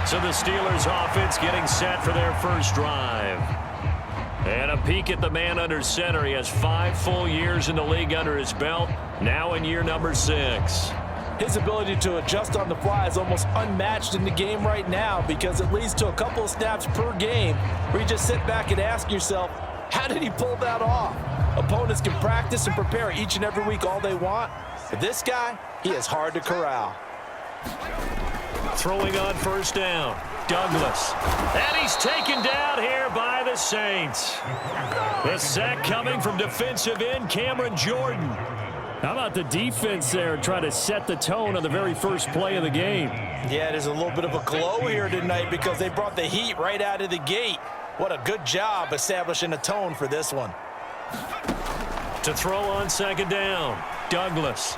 So the Steelers offense getting set for their first drive. And a peek at the man under center. He has 5 full years in the league under his belt, now in year number 6. His ability to adjust on the fly is almost unmatched in the game right now because it leads to a couple of snaps per game where you just sit back and ask yourself, how did he pull that off? Opponents can practice and prepare each and every week all they want, but this guy, he is hard to corral. Throwing on first down, Douglas. And he's taken down here by the Saints. The sack coming from defensive end Cameron Jordan. How about the defense there trying to set the tone on the very first play of the game? Yeah, there's a little bit of a glow here tonight because they brought the heat right out of the gate. What a good job establishing a tone for this one. To throw on second down, Douglas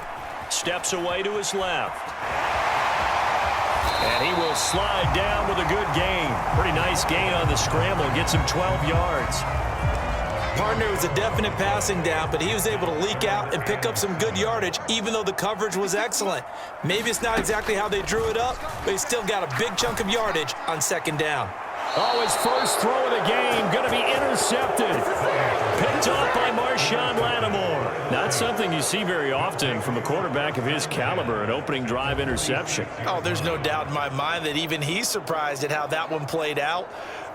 steps away to his left. And he will slide down with a good gain. Pretty nice gain on the scramble. Gets him 12 yards. Partner was a definite passing down, but he was able to leak out and pick up some good yardage, even though the coverage was excellent. Maybe it's not exactly how they drew it up, but he still got a big chunk of yardage on second down. Oh, his first throw of the game going to be intercepted. Picked off by Marshawn Lattimore. Not something you see very often from a quarterback of his caliber, an opening drive interception. Oh, there's no doubt in my mind that even he's surprised at how that one played out.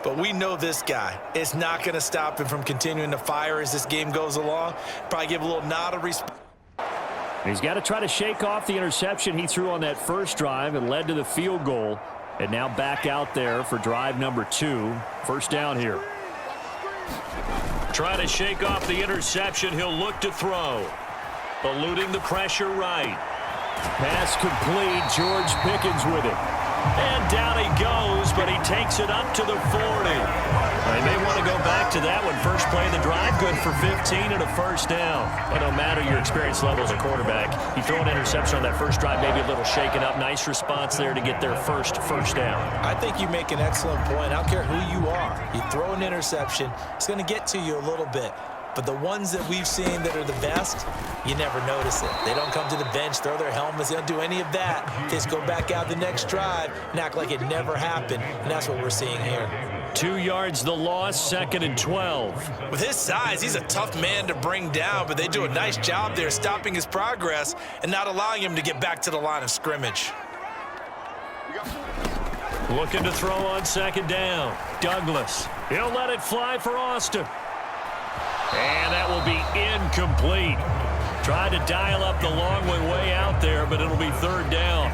But we know this guy. It's not going to stop him from continuing to fire as this game goes along. Probably give a little nod of respect. He's got to try to shake off the interception he threw on that first drive and led to the field goal. And now back out there for drive number 2. First down here. Try to shake off the interception. He'll look to throw. Eluding the pressure right. Pass complete. George Pickens with it. And down he goes, but he takes it up to the 40. They may want to go back to that one. First play of the drive, good for 15 and a first down. But no matter your experience level as a quarterback, you throw an interception on that first drive, maybe a little shaken up. Nice response there to get their first down. I think you make an excellent point. I don't care who you are. You throw an interception, it's going to get to you a little bit. But the ones that we've seen that are the best, you never notice it. They don't come to the bench, throw their helmets. They don't do any of that. They just go back out the next drive and act like it never happened. And that's what we're seeing here. 2 yards the loss, 2nd and 12. With his size, he's a tough man to bring down, but they do a nice job there stopping his progress and not allowing him to get back to the line of scrimmage. Looking to throw on second down. Douglas. He'll let it fly for Austin. And that will be incomplete. Tried to dial up the long one way out there, but it'll be 3rd down.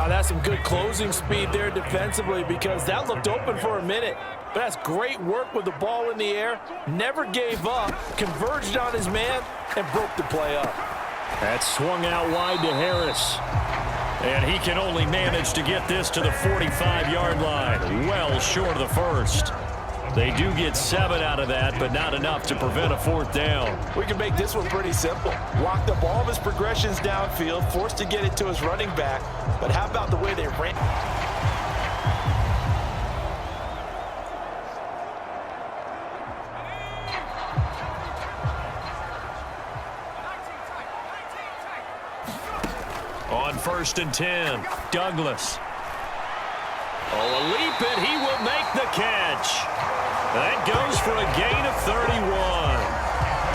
That's some good closing speed there defensively because that looked open for a minute. But that's great work with the ball in the air. Never gave up, converged on his man, and broke the play up. That swung out wide to Harris. And he can only manage to get this to the 45-yard line. Well short of the first. They do get 7 out of that, but not enough to prevent a 4th down. We can make this one pretty simple. Locked up all of his progressions downfield, forced to get it to his running back. But how about the way they ran? On 1st and 10, Douglas. Oh, a leap, and he will make the catch. That goes for a gain of 31.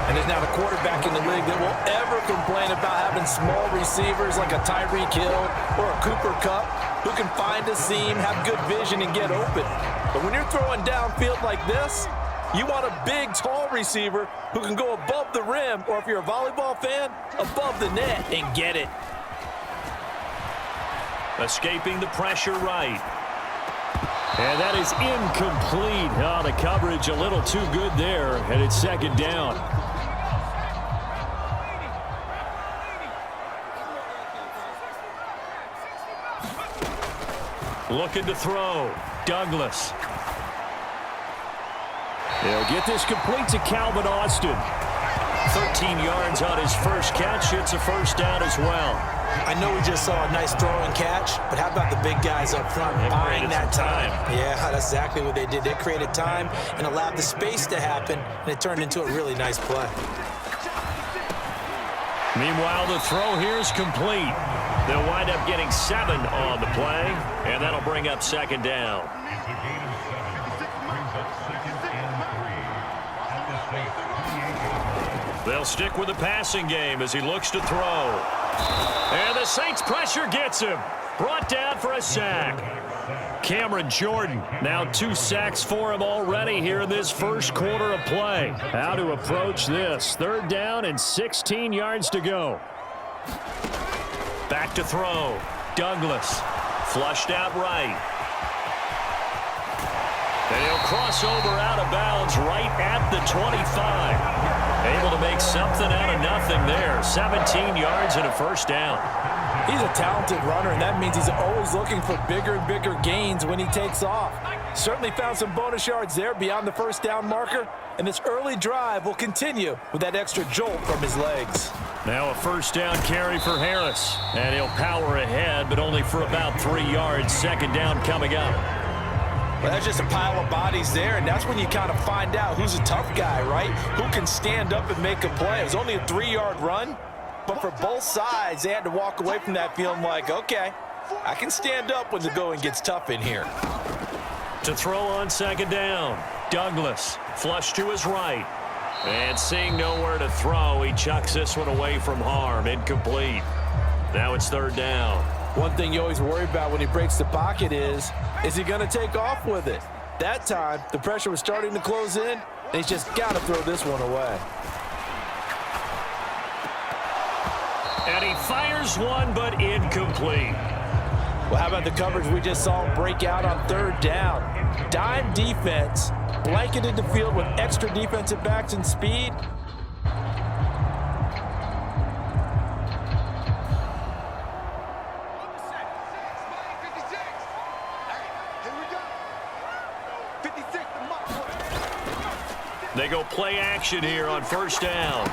And there's not a quarterback in the league that will ever complain about having small receivers like a Tyreek Hill or a Cooper Kupp who can find a seam, have good vision, and get open. But when you're throwing downfield like this, you want a big, tall receiver who can go above the rim, or if you're a volleyball fan, above the net and get it. Escaping the pressure right. And that is incomplete. Oh, the coverage a little too good there, and it's 2nd down. Looking to throw. Douglas. They'll get this complete to Calvin Austin. 13 yards on his first catch. It's a 1st down as well. I know we just saw a nice throw and catch, but how about the big guys up front buying that time? Yeah, that's exactly what they did. They created time and allowed the space to happen, and it turned into a really nice play. Meanwhile, the throw here is complete. They'll wind up getting 7 on the play, and that'll bring up second down. They'll stick with the passing game as he looks to throw. And the Saints pressure gets him. Brought down for a sack. Cameron Jordan, now 2 sacks for him already here in this first quarter of play. How to approach this. 3rd down and 16 yards to go. Back to throw. Douglas. Flushed out right. And he'll cross over out of bounds right at the 25. Able to make something out of nothing there. 17 yards and a first down. He's a talented runner, and that means he's always looking for bigger and bigger gains when he takes off. Certainly found some bonus yards there beyond the first down marker, and this early drive will continue with that extra jolt from his legs. Now a first down carry for Harris, and he'll power ahead, but only for about 3 yards. Second down coming up. Well, that's just a pile of bodies there, and that's when you kind of find out who's a tough guy, right? Who can stand up and make a play. It was only a 3-yard run, but for both sides, they had to walk away from that feeling like, okay, I can stand up when the going gets tough in here. To throw on second down, Douglas, flush to his right. And seeing nowhere to throw, he chucks this one away from harm. Incomplete. Now it's 3rd down. One thing you always worry about when he breaks the pocket is he going to take off with it? That time, the pressure was starting to close in, and he's just got to throw this one away. And he fires one, but incomplete. Well, how about the coverage we just saw him break out on 3rd down? Dime defense, blanketed the field with extra defensive backs and speed. They go play action here on 1st down.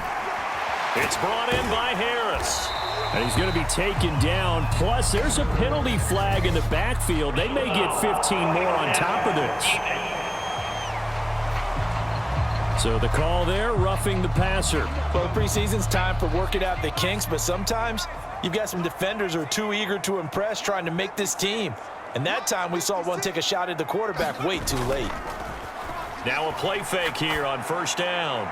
It's brought in by Harris. And he's going to be taken down. Plus, there's a penalty flag in the backfield. They may get 15 more on top of this. So the call there, roughing the passer. Well, the preseason's time for working out the kinks, but sometimes you've got some defenders who are too eager to impress, trying to make this team. And that time we saw one take a shot at the quarterback way too late. Now a play fake here on 1st down.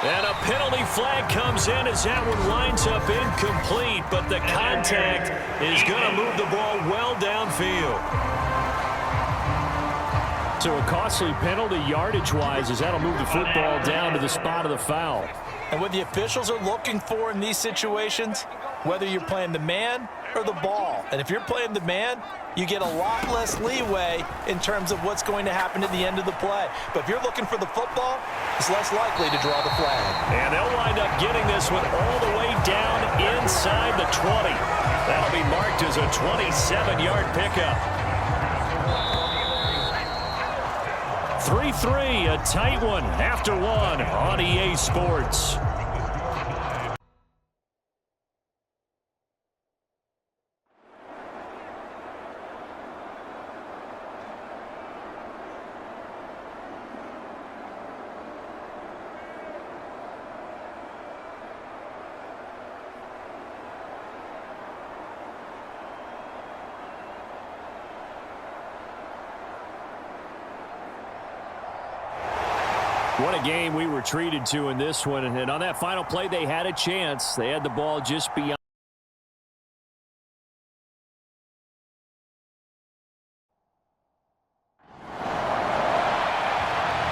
And a penalty flag comes in as that one winds up incomplete, but the contact is going to move the ball well downfield. So a costly penalty yardage-wise as that'll move the football down to the spot of the foul. And what the officials are looking for in these situations, whether you're playing the man or the ball. And if you're playing the man, you get a lot less leeway in terms of what's going to happen at the end of the play. But if you're looking for the football, it's less likely to draw the flag. And they'll wind up getting this one all the way down inside the 20. That'll be marked as a 27-yard pickup. 3-3, a tight one after one on EA Sports. What a game we were treated to in this one. And on that final play, they had a chance. They had the ball just beyond.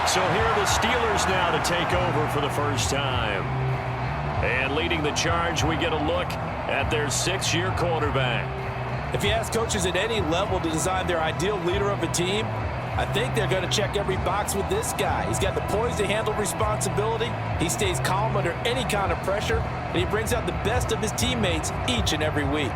So here are the Steelers now to take over for the first time. And leading the charge, we get a look at their 6th-year quarterback. If you ask coaches at any level to design their ideal leader of a team, I think they're going to check every box with this guy. He's got the poise to handle responsibility. He stays calm under any kind of pressure, and he brings out the best of his teammates each and every week.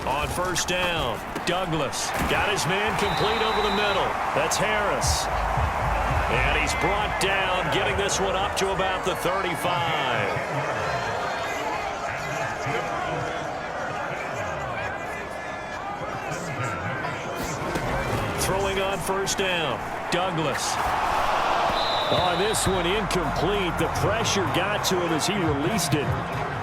On 1st down, Douglas got his man complete over the middle. That's Harris. And he's brought down, getting this one up to about the 35. throwing on first down. Douglas. Oh, this one incomplete. The pressure got to him as he released it.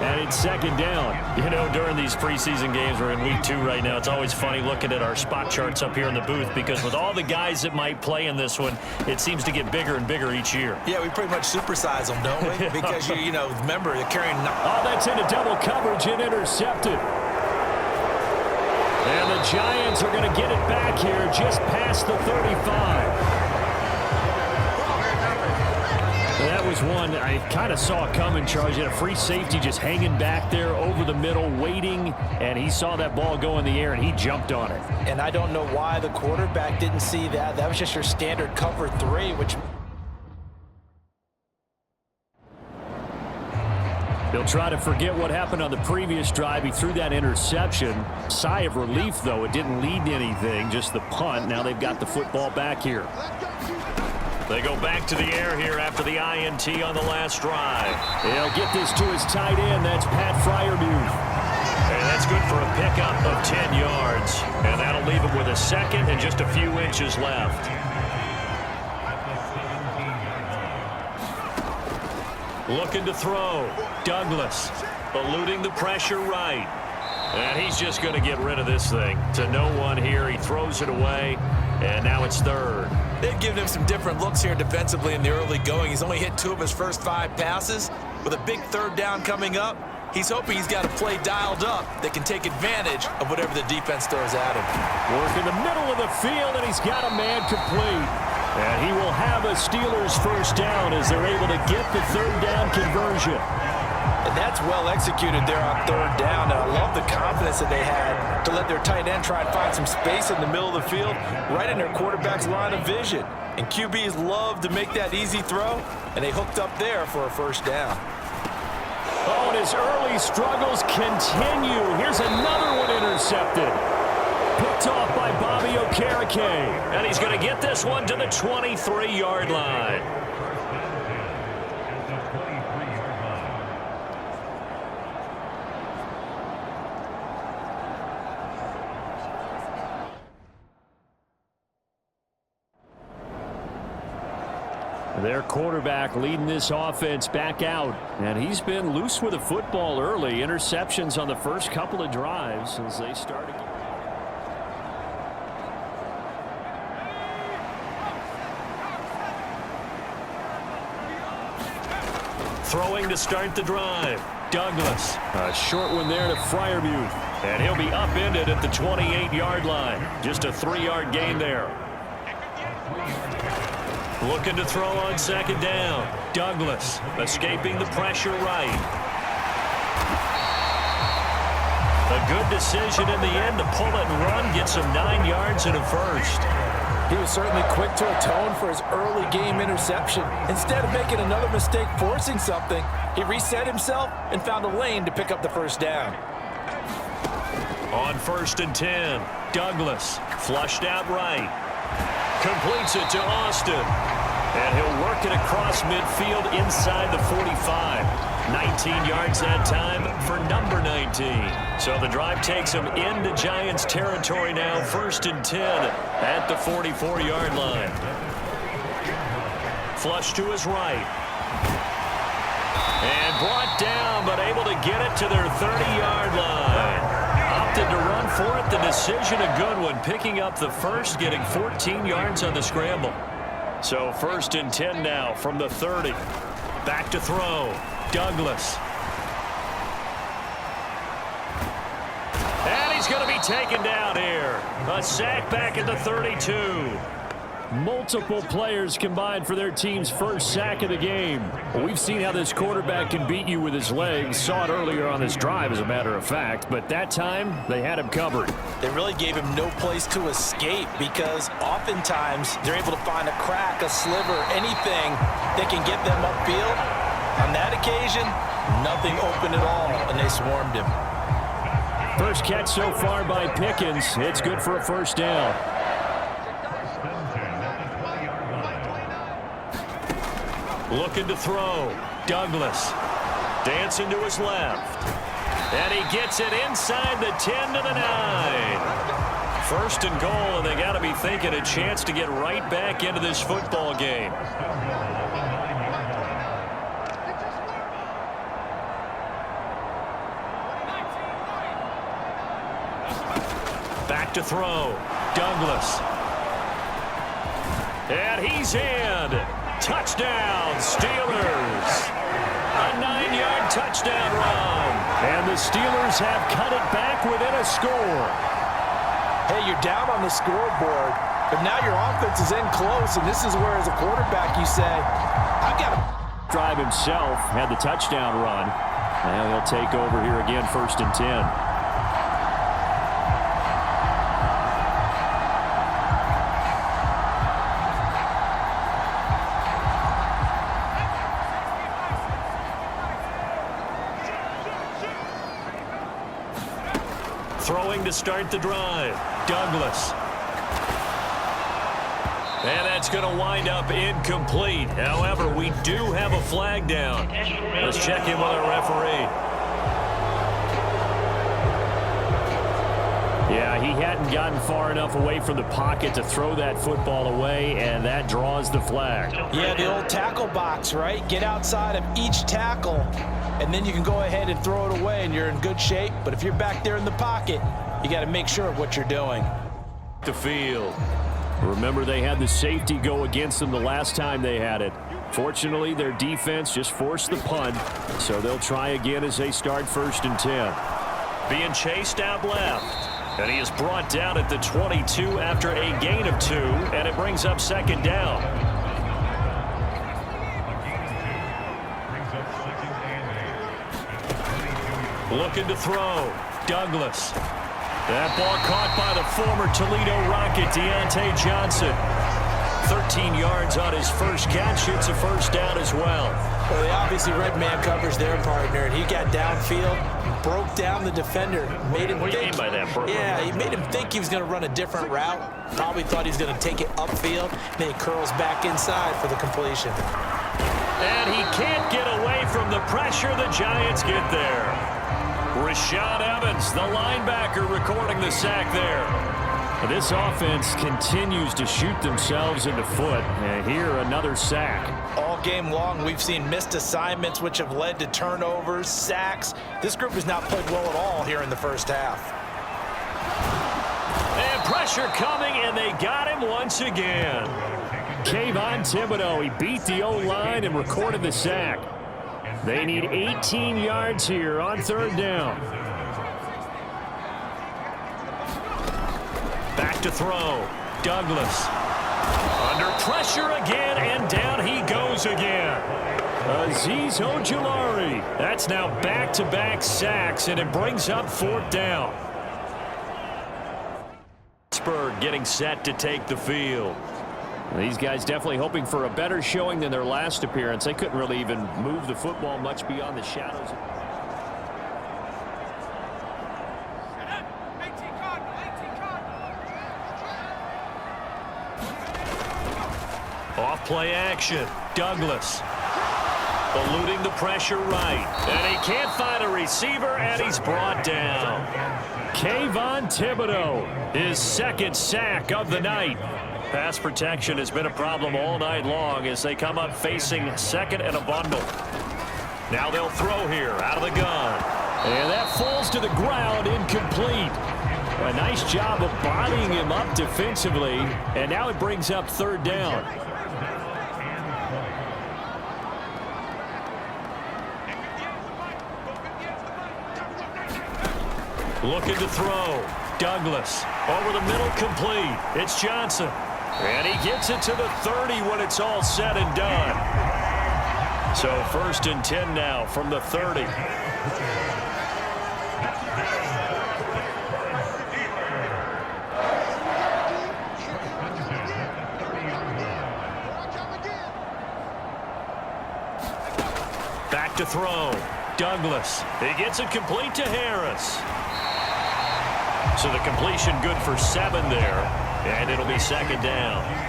And it's second down. You know, during these preseason games, we're in week 2 right now, it's always funny looking at our spot charts up here in the booth because with all the guys that might play in this one, it seems to get bigger and bigger each year. Yeah, we pretty much supersize them, don't we? Because, you know, remember, they're carrying... Oh, that's into double coverage and intercepted. And the Giants are going to get it back here just past the 35. That was one I kind of saw coming, Charles. He had a free safety just hanging back there over the middle, waiting, and he saw that ball go in the air, and he jumped on it. And I don't know why the quarterback didn't see that. That was just your standard cover 3, which... They'll try to forget what happened on the previous drive. He threw that interception. Sigh of relief, though. It didn't lead to anything, just the punt. Now they've got the football back here. They go back to the air here after the INT on the last drive. They'll get this to his tight end. That's Pat Freiermuth. And that's good for a pickup of 10 yards. And that'll leave him with a second and just a few inches left. Looking to throw. Douglas eluding the pressure right. And he's just going to get rid of this thing. To no one here. He throws it away. And now it's third. They've given him some different looks here defensively in the early going. He's only hit 2 of his first 5 passes. With a big third down coming up, he's hoping he's got a play dialed up that can take advantage of whatever the defense throws at him. Work in the middle of the field, and he's got a man complete. And he will have a Steelers first down as they're able to get the third down conversion. And that's well executed there on third down. And I love the confidence that they had to let their tight end try and find some space in the middle of the field, right in their quarterback's line of vision. And QBs love to make that easy throw, and they hooked up there for a first down. Oh, and his early struggles continue. Here's another one intercepted. Picked off by Bobby Okereke. And he's going to get this one to the 23-yard line. Their quarterback leading this offense back out. And he's been loose with the football early. Interceptions on the first couple of drives as they start again. Throwing to start the drive. Douglas. A short one there to Freiermuth. And he'll be upended at the 28-yard line. Just a 3-yard gain there. Looking to throw on second down. Douglas escaping the pressure right. A good decision in the end to pull it and run. Get some 9 yards and a first. He was certainly quick to atone for his early game interception. Instead of making another mistake forcing something, he reset himself and found a lane to pick up the first down. On 1st and 10, Douglas flushed out right. Completes it to Austin. And he'll work it across midfield inside the 45. 19 yards that time for number 19. So the drive takes him into Giants territory now. 1st and 10 at the 44-yard line. Flush to his right. And brought down, but able to get it to their 30-yard line. Opted to run for it. The decision a good one. Picking up the first, getting 14 yards on the scramble. So 1st and 10 now from the 30. Back to throw. Douglas. And he's going to be taken down here. A sack back at the 32. Multiple players combined for their team's first sack of the game. Well, we've seen how this quarterback can beat you with his legs. Saw it earlier on this drive, as a matter of fact. But that time, they had him covered. They really gave him no place to escape because oftentimes they're able to find a crack, a sliver, anything that can get them upfield. On that occasion, nothing open at all, and they swarmed him. First catch so far by Pickens. It's good for a first down. Looking to throw. Douglas. Dancing to his left. And he gets it inside the 10 to the 9. First and goal, and they got to be thinking a chance to get right back into this football game. Back to throw. Douglas. And he's in. Touchdown, Steelers. A 9-yard touchdown run. And the Steelers have cut it back within a score. Hey, you're down on the scoreboard, but now your offense is in close, and this is where, as a quarterback, you say, I've got to Drive himself had the touchdown run. Now he'll take over here again, 1st and 10. Throwing to start the drive. Douglas. And that's going to wind up incomplete. However, we do have a flag down. Let's check in with our referee. Yeah, he hadn't gotten far enough away from the pocket to throw that football away, and that draws the flag. Yeah, the old tackle box, right? Get outside of each tackle, and then you can go ahead and throw it away, and you're in good shape. But if you're back there in the pocket, you got to make sure of what you're doing. The field. Remember, they had the safety go against them the last time they had it. Fortunately, their defense just forced the punt, so they'll try again as they start 1st and 10. Being chased out left. And he is brought down at the 22 after a gain of 2, and it brings up 2nd down. Looking to throw. Douglas. That ball caught by the former Toledo Rocket, Deontay Johnson. 13 yards on his first catch. It's a 1st down as well. Well, they obviously red man covers their partner, and he got downfield, broke down the defender, made him What do you think. mean by that, Bro? Yeah, he made him think he was going to run a different route. Probably thought he was going to take it upfield. Then he curls back inside for the completion. And he can't get away from the pressure. The Giants get there. Rashad Evans, the linebacker, recording the sack there. This offense continues to shoot themselves in the foot. And here, another sack. All game long, we've seen missed assignments, which have led to turnovers, sacks. This group has not played well at all here in the first half. And pressure coming, and they got him once again. Kayvon Thibodeau, he beat the O-line and recorded the sack. They need 18 yards here on 3rd down. Back to throw. Douglas. Under pressure again, and down he goes again. Azeez Ojulari. That's now back-to-back sacks, and it brings up 4th down. Pittsburgh getting set to take the field. These guys definitely hoping for a better showing than their last appearance. They couldn't really even move the football much beyond the shadows. Off play action. Douglas. Eluding the pressure right. And he can't find a receiver, and he's brought down. Kayvon Thibodeau, His 2nd sack of the night. Pass protection has been a problem all night long as they come up facing 2nd and a bundle. Now they'll throw here out of the gun. and that falls to the ground, incomplete. A nice job of bodying him up defensively, and now it brings up 3rd down. Looking to throw. Douglas over the middle, complete. It's Johnson. And he gets it to the 30 when it's all said and done. So 1st and 10 now from the 30. Back to throw. Douglas. He gets it complete to Harris. So the completion good for 7 there, and it'll be 2nd down.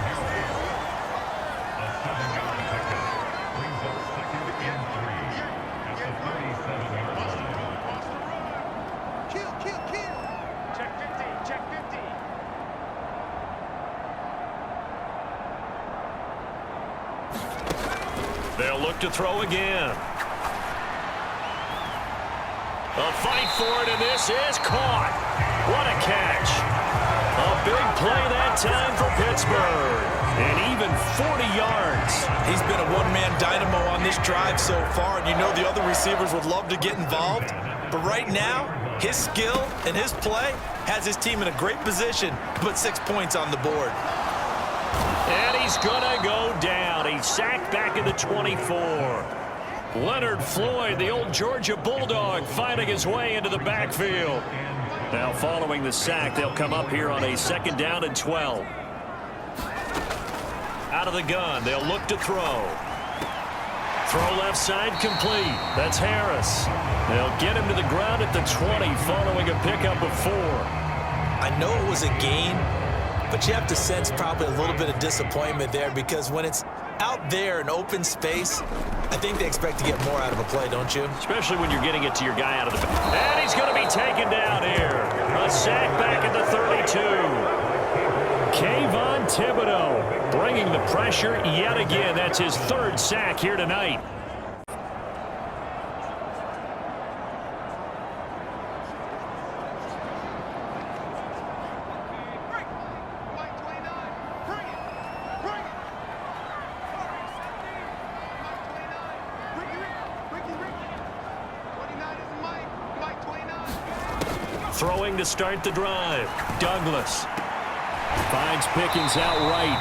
They'll look to throw again. A fight for it, and this is caught. What a catch. A big play that time for Pittsburgh. And even 40 yards. He's been a one-man dynamo on this drive so far, and you know the other receivers would love to get involved. But right now, his skill and his play has his team in a great position to put 6 points on the board. And he's going to go down. He's sacked back in the 24. Leonard Floyd, the old Georgia Bulldog, finding his way into the backfield. Now following the sack, they'll come up here on a 2nd down and 12. Out of the gun, they'll look to throw. Throw left side complete. That's Harris. They'll get him to the ground at the 20 following a pickup of 4. I know it was a gain, but you have to sense probably a little bit of disappointment there because when it's out there in open space, I think they expect to get more out of a play, don't you? Especially when you're getting it to your guy out of the back. And he's going to be taken down here. A sack back at the 32. Kayvon Thibodeau bringing the pressure yet again. That's his 3rd sack here tonight. Throwing to start the drive. Douglas finds Pickens out right.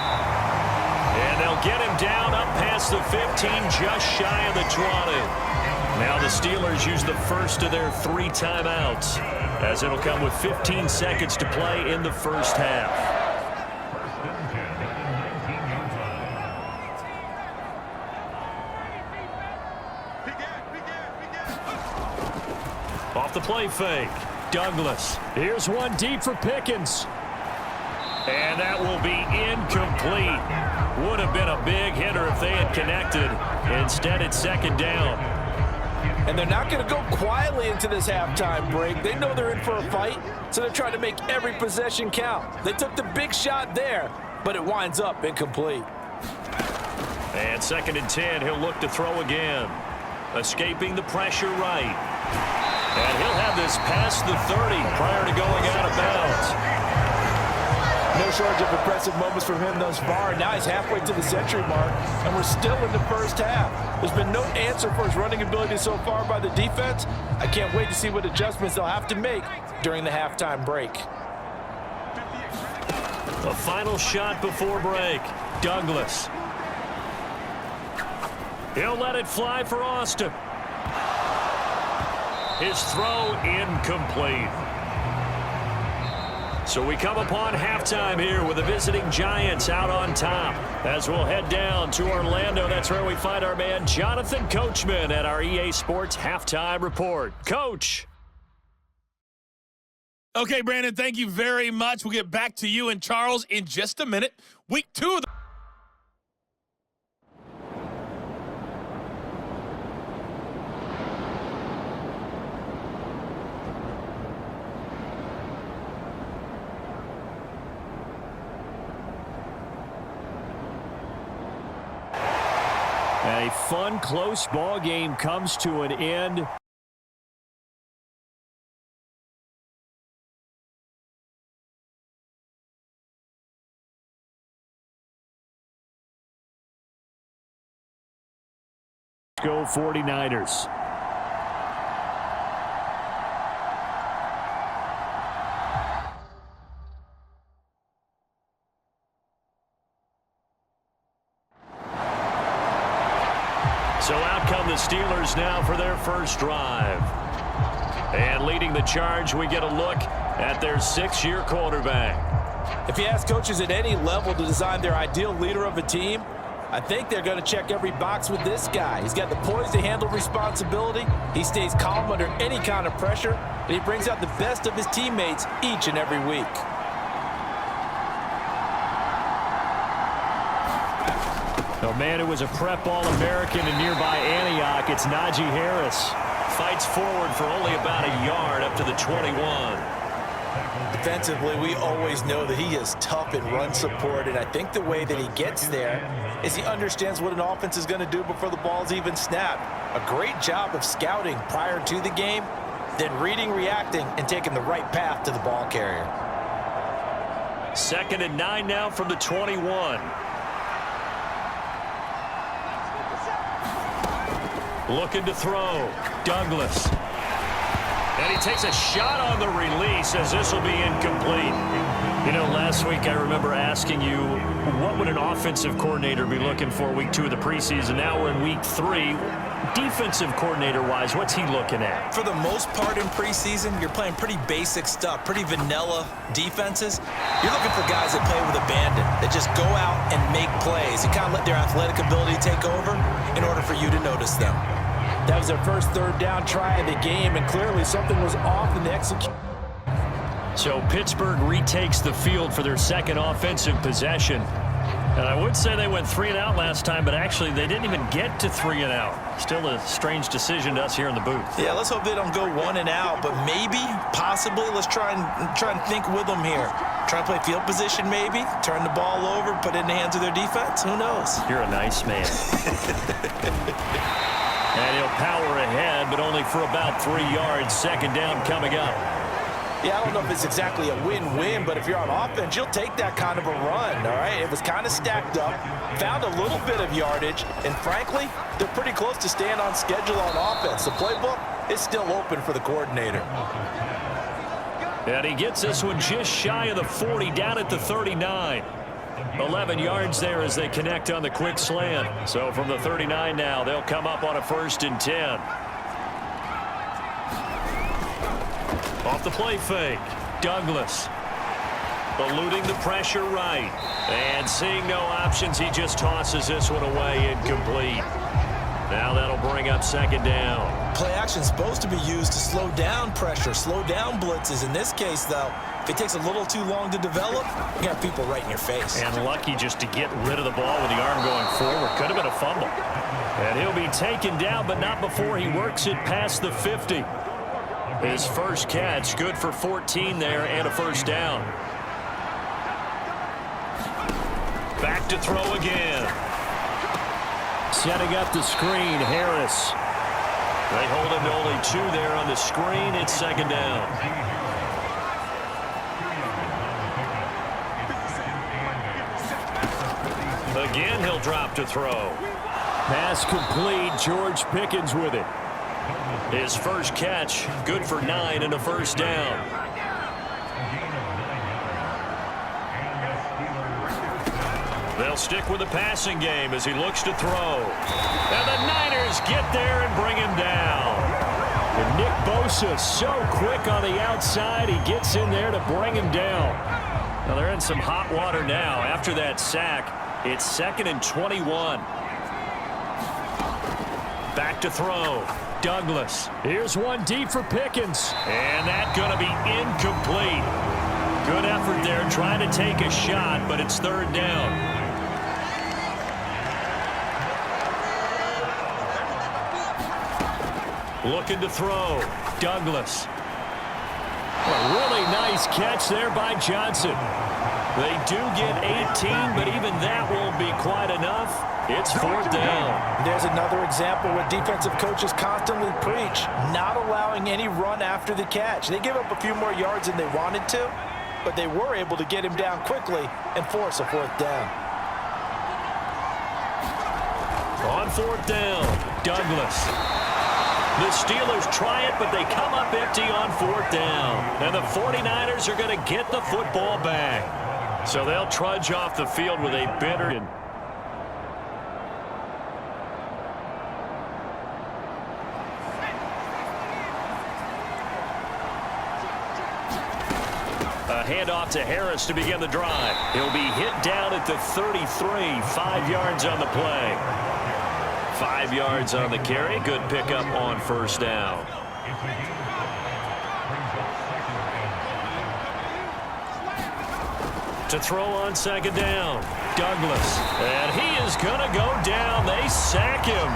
And they'll get him down up past the 15, just shy of the 20. Now the Steelers use the first of their 3 timeouts, as it'll come with 15 seconds to play in the first half. Off the play fake. Douglas. Here's one deep for Pickens. And that will be incomplete. Would have been a big hitter if they had connected. Instead, it's 2nd down. And they're not going to go quietly into this halftime break. They know they're in for a fight, so they're trying to make every possession count. They took the big shot there, but it winds up incomplete. And 2nd and 10, he'll look to throw again. Escaping the pressure right. And he'll have this past the 30 prior to going out of bounds. No shortage of impressive moments from him thus far. Now he's halfway to the century mark, and we're still in the first half. There's been no answer for his running ability so far by the defense. I can't wait to see what adjustments they'll have to make during the halftime break. A final shot before break. Douglas. He'll let it fly for Austin. His throw incomplete. So we come upon halftime here with the visiting Giants out on top. As we'll head down to Orlando, that's where we find our man Jonathan Coachman at our EA Sports Halftime Report. Coach. Okay, Brandon, thank you very much. We'll get back to you and Charles in just a minute. Week 2 of the A fun, close ball game comes to an end. Go 49ers. So out come the Steelers now for their first drive. And leading the charge, we get a look at their 6th-year quarterback. If you ask coaches at any level to design their ideal leader of a team, I think they're going to check every box with this guy. He's got the poise to handle responsibility. He stays calm under any kind of pressure, and he brings out the best of his teammates each and every week. Oh, man, it was a prep All-American in nearby Antioch. It's Najee Harris. Fights forward for only about a yard up to the 21. Defensively, we always know that he is tough in run support, and I think the way that he gets there is he understands what an offense is going to do before the ball's even snapped. A great job of scouting prior to the game, then reading, reacting, and taking the right path to the ball carrier. 2nd and 9 now from the 21. Looking to throw. Douglas. And he takes a shot on the release as this will be incomplete. You know, last week I remember asking you, what would an offensive coordinator be looking for week 2 of the preseason? Now we're in week 3. Defensive coordinator-wise, what's he looking at? For the most part in preseason, you're playing pretty basic stuff, pretty vanilla defenses. You're looking for guys that play with abandon, that just go out and make plays and kind of let their athletic ability take over in order for you to notice them. That was their first 3rd down try of the game, and clearly something was off in the execution. So Pittsburgh retakes the field for their 2nd offensive possession. And I would say they went 3 and out last time, but actually they didn't even get to 3 and out. Still a strange decision to us here in the booth. Yeah, let's hope they don't go 1 and out, but maybe, possibly, let's try and think with them here. Try to play field position maybe, turn the ball over, put it in the hands of their defense. Who knows? You're a nice man. And he'll power ahead, but only for about 3 yards. 2nd down coming up. Yeah, I don't know if it's exactly a win-win, but if you're on offense, you'll take that kind of a run, all right? It was kind of stacked up, found a little bit of yardage, and frankly, they're pretty close to staying on schedule on offense. The playbook is still open for the coordinator. And he gets this one just shy of the 40, down at the 39. 11 yards there as they connect on the quick slant. So from the 39 now, they'll come up on a 1st and 10. Off the play fake, Douglas. Eluding the pressure right. And seeing no options, he just tosses this one away incomplete. Now that'll bring up 2nd down. Play action is supposed to be used to slow down pressure, slow down blitzes. In this case, though, if it takes a little too long to develop, you have people right in your face. And lucky just to get rid of the ball with the arm going forward. Could have been a fumble. And he'll be taken down, but not before he works it past the 50. His first catch, good for 14 there and a 1st down. Back to throw again. Setting up the screen, Harris. They hold him to only 2 there on the screen. It's 2nd down. Again, he'll drop to throw. Pass complete. George Pickens with it. His first catch, good for 9 and a 1st down. They'll stick with the passing game as he looks to throw. And the Niners get there and bring him down. And Nick Bosa so quick on the outside, he gets in there to bring him down. Now they're in some hot water now. After that sack, it's 2nd and 21. Back to throw. Douglas. Here's one deep for Pickens. And that's going to be incomplete. Good effort there trying to take a shot, but it's 3rd down. Looking to throw. Douglas. A really nice catch there by Johnson. They do get 18, but even that won't be quite enough. It's 4th down. There's another example where defensive coaches constantly preach, not allowing any run after the catch. They give up a few more yards than they wanted to, but they were able to get him down quickly and force a 4th down. On 4th down, Douglas. The Steelers try it, but they come up empty on 4th down. And the 49ers are going to get the football back. So they'll trudge off the field with a bitter... A handoff to Harris to begin the drive. He'll be hit down at the 33, 5 yards on the play. 5 yards on the carry. Good pickup on 1st down. To throw on 2nd down, Douglas. And he is going to go down. They sack him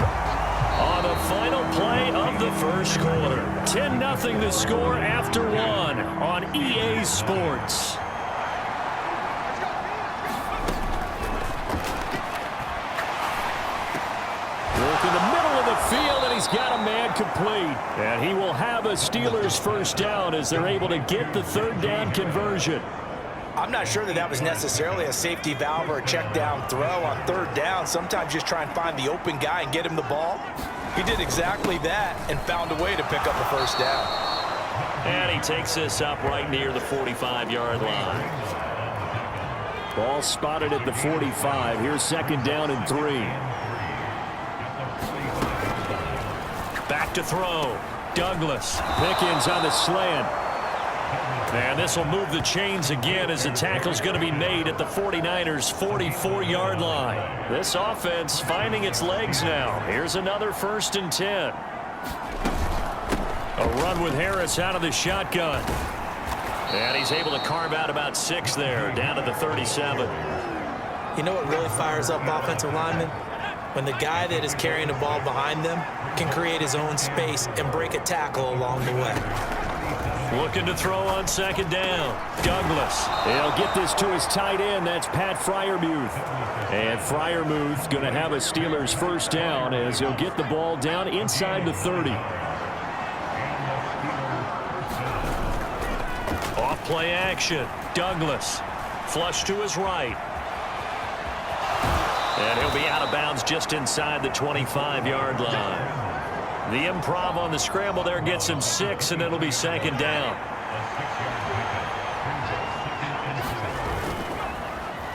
on the final play of the first quarter. 10-0 the score after one on EA Sports. Work in the middle of the field, and he's got a man complete. And he will have a Steelers first down as they're able to get the third down conversion. I'm not sure that was necessarily a safety valve or a check down throw on third down. Sometimes just try and find the open guy and get him the ball. He did exactly that and found a way to pick up a first down. And he takes this up right near the 45-yard line. Ball spotted at the 45. Here's second down and 3. Back to throw. Douglas. Pickens on the slant. And this will move the chains again as the tackle's going to be made at the 49ers' 44-yard line. This offense finding its legs now. Here's another 1st and 10. A run with Harris out of the shotgun. And he's able to carve out about 6 there, down to the 37. You know what really fires up offensive linemen? When the guy that is carrying the ball behind them can create his own space and break a tackle along the way. Looking to throw on second down. Douglas. He'll get this to his tight end. That's Pat Freiermuth. And Freiermuth going to have a Steelers first down as he'll get the ball down inside the 30. Off play action. Douglas. Flush to his right. And he'll be out of bounds just inside the 25-yard line. The improv on the scramble there gets him 6, and it'll be second down.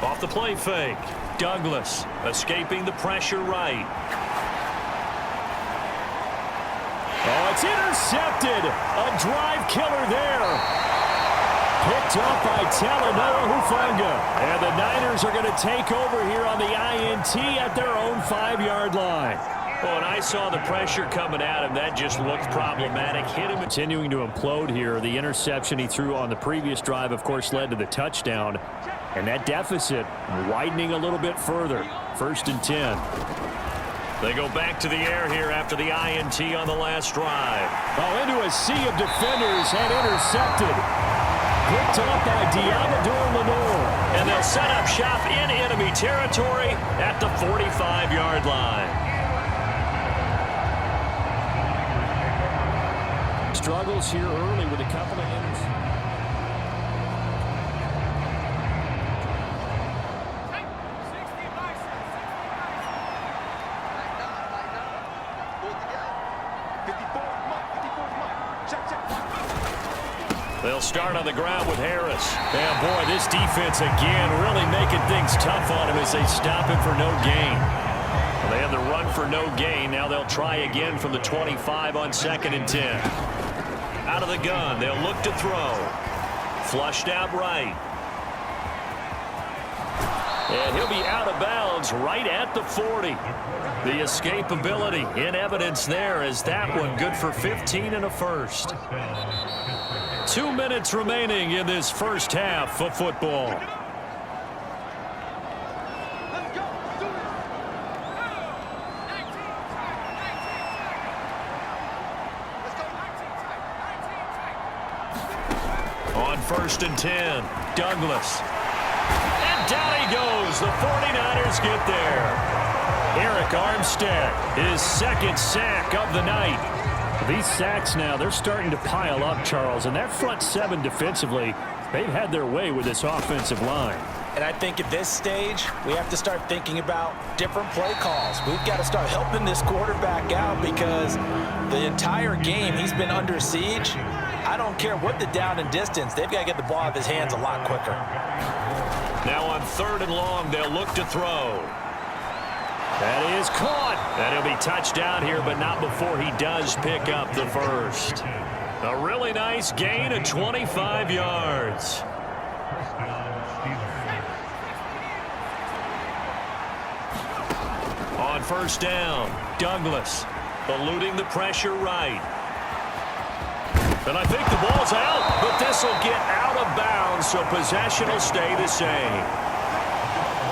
Off the play fake. Douglas escaping the pressure right. Oh, it's intercepted. A drive killer there. Picked up by Talanoa Hufanga. And the Niners are going to take over here on the INT at their own 5-yard line. Well, when I saw the pressure coming at him, that just looked problematic. Hit him. Continuing to implode here. The interception he threw on the previous drive, of course, led to the touchdown. And that deficit widening a little bit further. 1st and 10. They go back to the air here after the INT on the last drive. Oh, into a sea of defenders and intercepted. Picked up by Diamador Lenore. And they'll set up shop in enemy territory at the 45-yard line. Struggles here early with a couple of innings. They'll start on the ground with Harris. And boy, this defense again really making things tough on him as they stop him for no gain. Well, they have the run for no gain. Now they'll try again from the 25 on 2nd and 10. Out of the gun, they'll look to throw. Flushed out right. And he'll be out of bounds right at the 40. The escapability in evidence there as that one good for 15 and a first. 2 minutes remaining in this first half of football. On 1st and 10, Douglas. And down he goes. The 49ers get there. Eric Armstead, his 2nd sack of the night. These sacks now, they're starting to pile up, Charles. And that front 7 defensively, they've had their way with this offensive line. And I think at this stage, we have to start thinking about different play calls. We've got to start helping this quarterback out because the entire game he's been under siege. I don't care what the down and distance. They've got to get the ball out of his hands a lot quicker. Now on 3rd and long, they'll look to throw. That is caught. And he'll be touched down here, but not before he does pick up the first. A really nice gain of 25 yards. On 1st down, Douglas eluding the pressure right. And I think the ball's out, but this will get out of bounds, so possession will stay the same.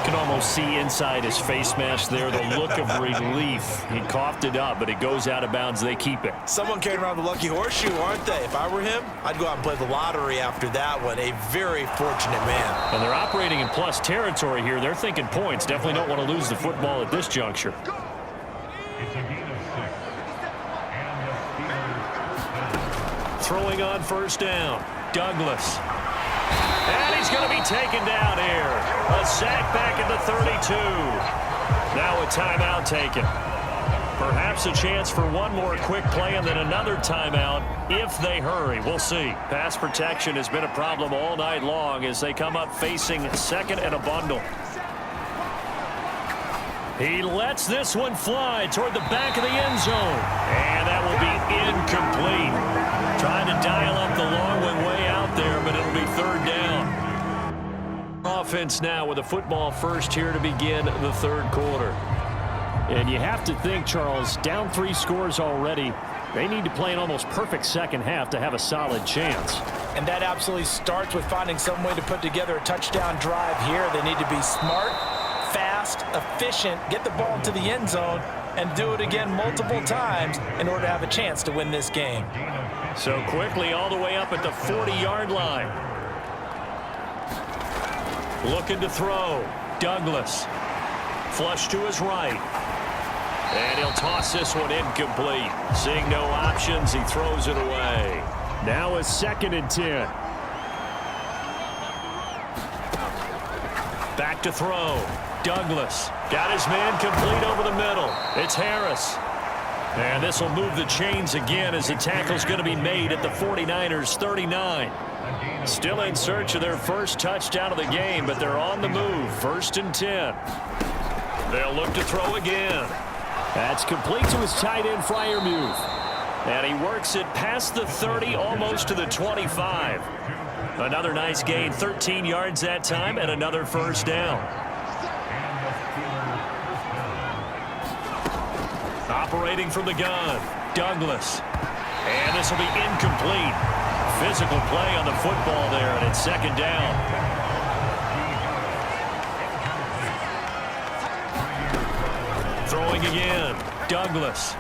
can almost see inside his face mask there the look of relief. He coughed it up, but it goes out of bounds. They keep it. Someone carrying around the lucky horseshoe, aren't they? If I were him, I'd go out and play the lottery after that one. A very fortunate man. And they're operating in plus territory here. They're thinking points. Definitely don't want to lose the football at this juncture. Throwing on first down. Douglas. And he's going to be taken down here. A sack back at the 32. Now a timeout taken. Perhaps a chance for one more quick play and then another timeout if they hurry. We'll see. Pass protection has been a problem all night long as they come up facing second and a bundle. He lets this one fly toward the back of the end zone. And that will be incomplete. Trying to dial up the long one way out there, but it'll be third down. Offense now with a football first here to begin the third quarter. And you have to think, Charles, down 3 scores already. They need to play an almost perfect second half to have a solid chance. And that absolutely starts with finding some way to put together a touchdown drive here. They need to be smart, fast, efficient, get the ball to the end zone, and do it again multiple times in order to have a chance to win this game. So quickly all the way up at the 40-yard line. Looking to throw. Douglas. Flush to his right. And he'll toss this one incomplete. Seeing no options, he throws it away. Now a 2nd and 10. Back to throw. Douglas got his man complete over the middle. It's Harris. And this will move the chains again as the tackle's going to be made at the 49ers 39. Still in search of their first touchdown of the game, but they're on the move. 1st and 10. They'll look to throw again. That's complete to his tight end, Freiermuth. And he works it past the 30, almost to the 25. Another nice gain, 13 yards that time, and another first down. Operating from the gun, Douglas. And this will be incomplete. Physical play on the football there, and it's 2nd down. Throwing again, Douglas.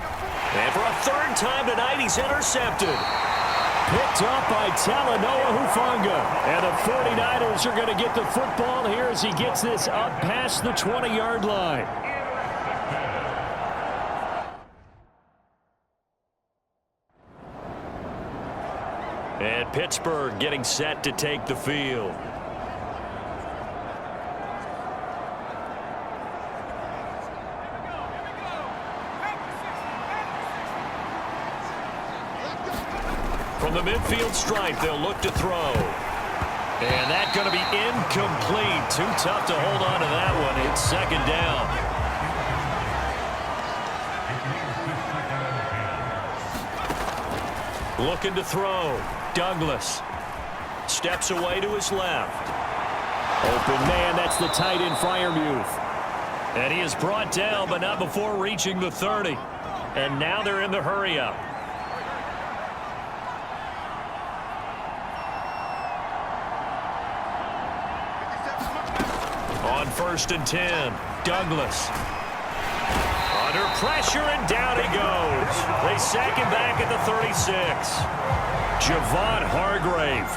And for a 3rd time tonight, he's intercepted. Picked up by Talanoa Hufanga. And the 49ers are going to get the football here as he gets this up past the 20-yard line. And Pittsburgh getting set to take the field. From the midfield stripe, they'll look to throw. And that's going to be incomplete. Too tough to hold on to that one. It's 2nd down. Looking to throw. Douglas steps away to his left. Open man, that's the tight end, Freiermuth. And he is brought down, but not before reaching the 30. And now they're in the hurry-up. On 1st and 10, Douglas. Under pressure, and down he goes. They sack him back at the 36. Javon Hargrave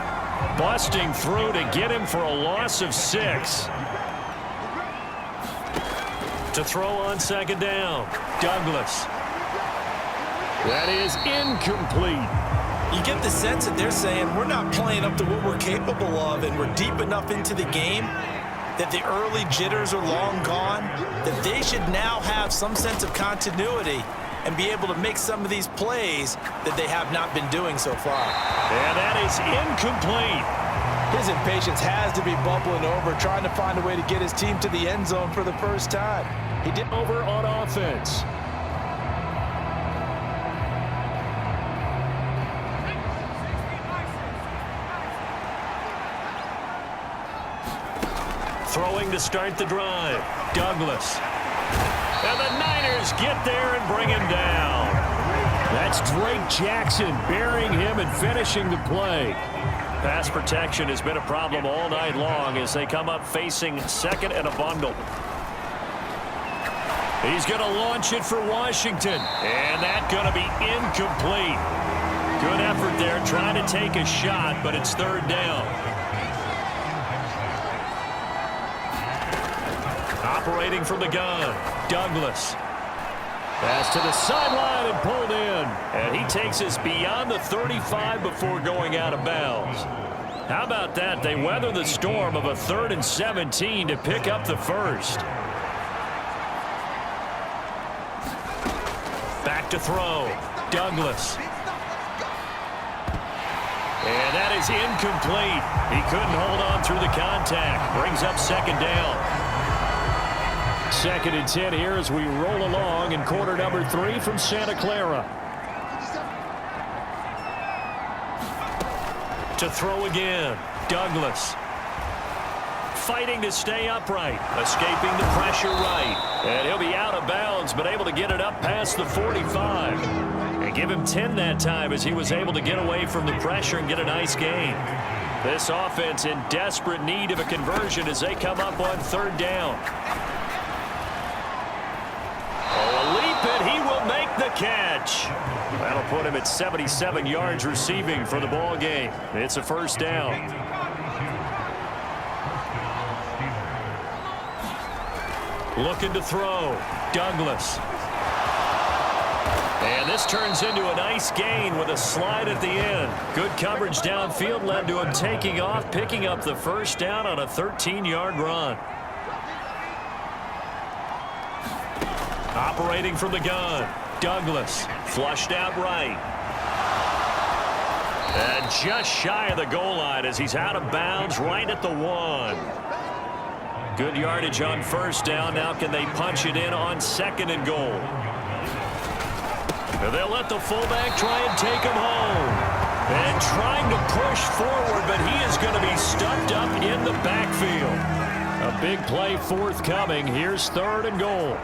busting through to get him for a loss of 6. To throw on 2nd down, Douglas. That is incomplete. You get the sense that they're saying we're not playing up to what we're capable of, and we're deep enough into the game that the early jitters are long gone, that they should now have some sense of continuity and be able to make some of these plays that they have not been doing so far. And that is incomplete. His impatience has to be bubbling over, trying to find a way to get his team to the end zone for the first time. He did over on offense. Throwing to start the drive, Douglas. And the Niners get there and bring him down. That's Drake Jackson burying him and finishing the play. Pass protection has been a problem all night long as they come up facing second and a bundle. He's going to launch it for Washington, and that's going to be incomplete. Good effort there trying to take a shot, but it's third down. Operating from the gun, Douglas. Pass to the sideline and pulled in. And he takes us beyond the 35 before going out of bounds. How about that? They weather the storm of a 3rd and 17 to pick up the first. Back to throw. Douglas. And that is incomplete. He couldn't hold on through the contact. Brings up second down. 2nd and 10 here as we roll along in quarter number 3 from Santa Clara. To throw again, Douglas. Fighting to stay upright, escaping the pressure right. And he'll be out of bounds, but able to get it up past the 45. And give him 10 that time as he was able to get away from the pressure and get a nice gain. This offense in desperate need of a conversion as they come up on 3rd down. He will make the catch. That'll put him at 77 yards receiving for the ball game. It's a first down. Looking to throw. Douglas. And this turns into a nice gain with a slide at the end. Good coverage downfield led to him taking off, picking up the first down on a 13-yard run. Operating from the gun, Douglas, flushed out right. And just shy of the goal line as he's out of bounds right at the 1. Good yardage on first down. Now can they punch it in on 2nd and goal? They'll let the fullback try and take him home. And trying to push forward, but he is going to be stuffed up in the backfield. A big play forthcoming. Here's 3rd and goal.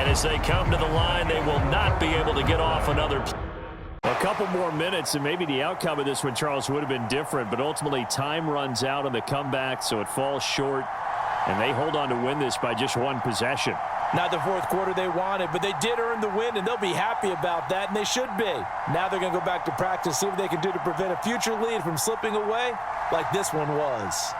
As they come to the line, they will not be able to get off another play. A couple more minutes, and maybe the outcome of this one, Charles, would have been different, but ultimately time runs out on the comeback, so it falls short, and they hold on to win this by just 1 possession. Not the 4th quarter they wanted, but they did earn the win, and they'll be happy about that, and they should be. Now they're going to go back to practice, see what they can do to prevent a future lead from slipping away like this one was.